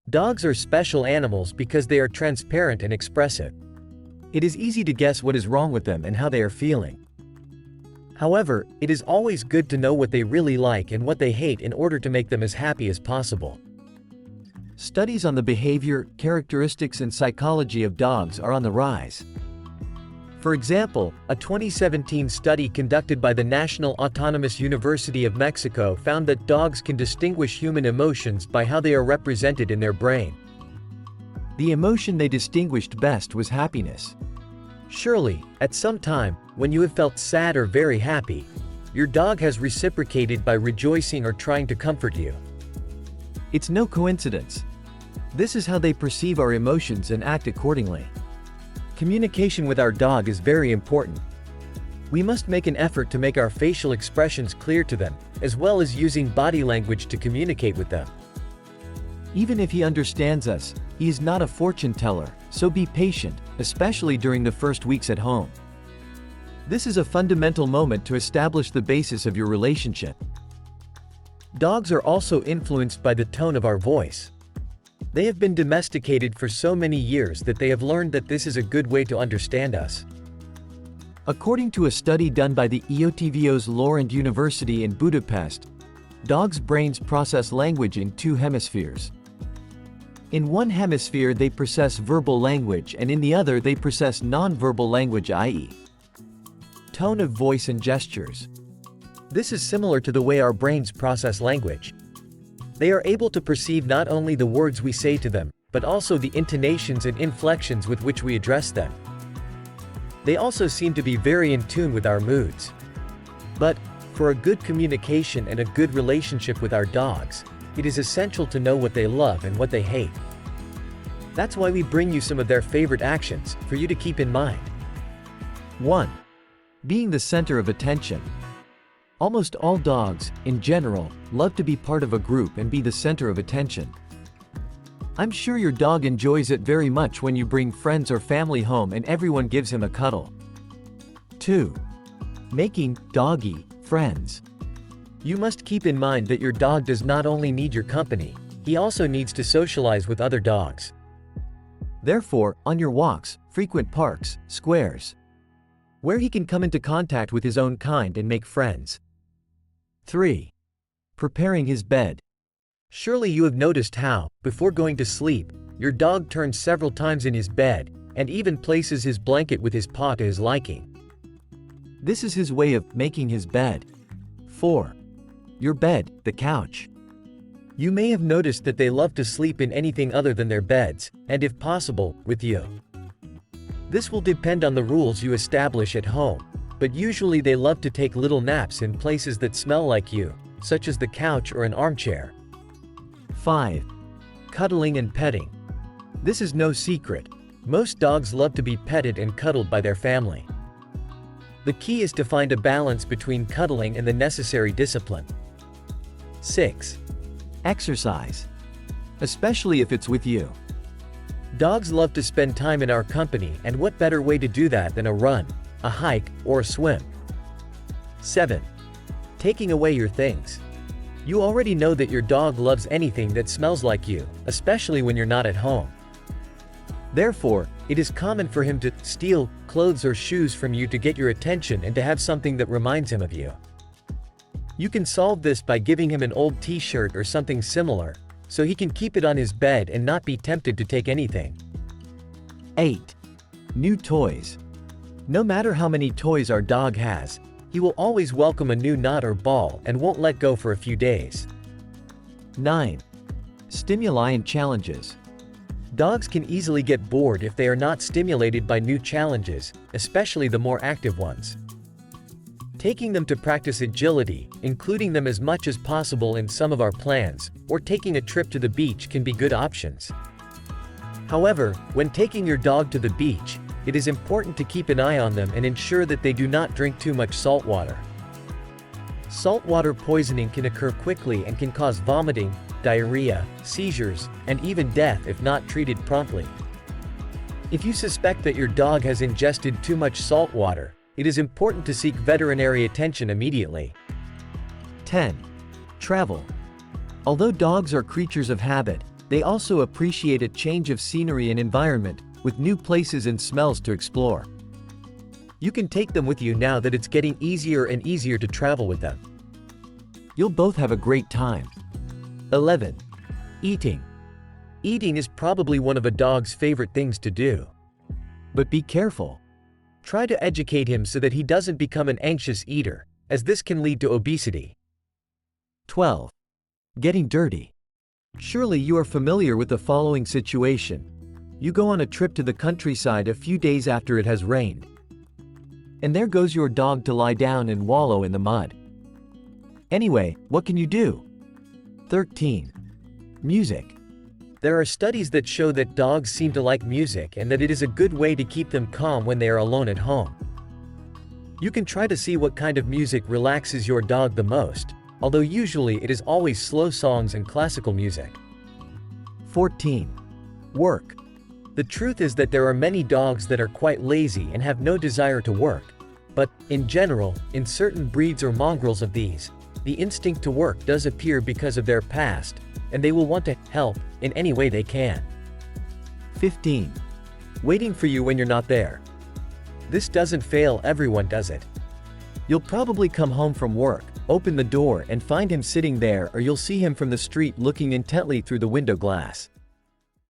Dogs are special animals because they are transparent and expressive. It is easy to guess what is wrong with them and how they are feeling. However, it is always good to know what they really like and what they hate in order to make them as happy as possible. Studies on the behavior, characteristics, and psychology of dogs are on the rise. For example, a 2017 study conducted by the National Autonomous University of Mexico found that dogs can distinguish human emotions by how they are represented in their brain. The emotion they distinguished best was happiness. Surely, at some time, when you have felt sad or very happy, your dog has reciprocated by rejoicing or trying to comfort you. It's no coincidence. This is how they perceive our emotions and act accordingly. Communication with our dog is very important. We must make an effort to make our facial expressions clear to them, as well as using body language to communicate with them. Even if he understands us, he is not a fortune teller, so be patient, especially during the first weeks at home. This is a fundamental moment to establish the basis of your relationship. Dogs are also influenced by the tone of our voice. They have been domesticated for so many years that they have learned that this is a good way to understand us. According to a study done by the EOTVO's Lorand University in Budapest, dogs' brains process language in two hemispheres. In one hemisphere they process verbal language and in the other they process non-verbal language, i.e., tone of voice and gestures. This is similar to the way our brains process language. They are able to perceive not only the words we say to them, but also the intonations and inflections with which we address them. They also seem to be very in tune with our moods. But, for a good communication and a good relationship with our dogs, it is essential to know what they love and what they hate. That's why we bring you some of their favorite actions, for you to keep in mind. 1. Being the center of attention. Almost all dogs, in general, love to be part of a group and be the center of attention. I'm sure your dog enjoys it very much when you bring friends or family home and everyone gives him a cuddle. 2. Making doggy friends. You must keep in mind that your dog does not only need your company, he also needs to socialize with other dogs. Therefore, on your walks, frequent parks, squares, where he can come into contact with his own kind and make friends. 3. Preparing his bed. Surely you have noticed how, before going to sleep, your dog turns several times in his bed, and even places his blanket with his paw to his liking. This is his way of making his bed. 4. Your bed, the couch. You may have noticed that they love to sleep in anything other than their beds, and if possible, with you. This will depend on the rules you establish at home, but usually they love to take little naps in places that smell like you, such as the couch or an armchair. 5. Cuddling and petting. This is no secret. Most dogs love to be petted and cuddled by their family. The key is to find a balance between cuddling and the necessary discipline. 6. Exercise. Especially if it's with you. Dogs love to spend time in our company, and what better way to do that than a run, a hike, or a swim? 7. Taking away your things. You already know that your dog loves anything that smells like you, especially when you're not at home. Therefore, it is common for him to steal clothes or shoes from you to get your attention and to have something that reminds him of you. You can solve this by giving him an old t-shirt or something similar, so he can keep it on his bed and not be tempted to take anything. 8. New toys. No matter how many toys our dog has, he will always welcome a new knot or ball and won't let go for a few days. 9. Stimuli and challenges. Dogs can easily get bored if they are not stimulated by new challenges, especially the more active ones. Taking them to practice agility, including them as much as possible in some of our plans, or taking a trip to the beach can be good options. However, when taking your dog to the beach, it is important to keep an eye on them and ensure that they do not drink too much salt water. Saltwater poisoning can occur quickly and can cause vomiting, diarrhea, seizures, and even death if not treated promptly. If you suspect that your dog has ingested too much salt water, it is important to seek veterinary attention immediately. 10. Travel. Although dogs are creatures of habit, They also appreciate a change of scenery and environment, with new places and smells to explore. You can take them with you now that it's getting easier and easier to travel with them. You'll both have a great time. 11. Eating. Eating is probably one of a dog's favorite things to do. But be careful. Try to educate him so that he doesn't become an anxious eater, as this can lead to obesity. 12. Getting dirty. Surely you are familiar with the following situation. You go on a trip to the countryside a few days after it has rained. And there goes your dog to lie down and wallow in the mud. Anyway, what can you do? 13. Music. There are studies that show that dogs seem to like music and that it is a good way to keep them calm when they are alone at home. You can try to see what kind of music relaxes your dog the most, although usually it is always slow songs and classical music. 14. Work. The truth is that there are many dogs that are quite lazy and have no desire to work. But, in general, in certain breeds or mongrels of these, the instinct to work does appear because of their past, and they will want to help in any way they can. 15. Waiting for you when you're not there. This doesn't fail everyone, does it? You'll probably come home from work, open the door and find him sitting there, or you'll see him from the street looking intently through the window glass.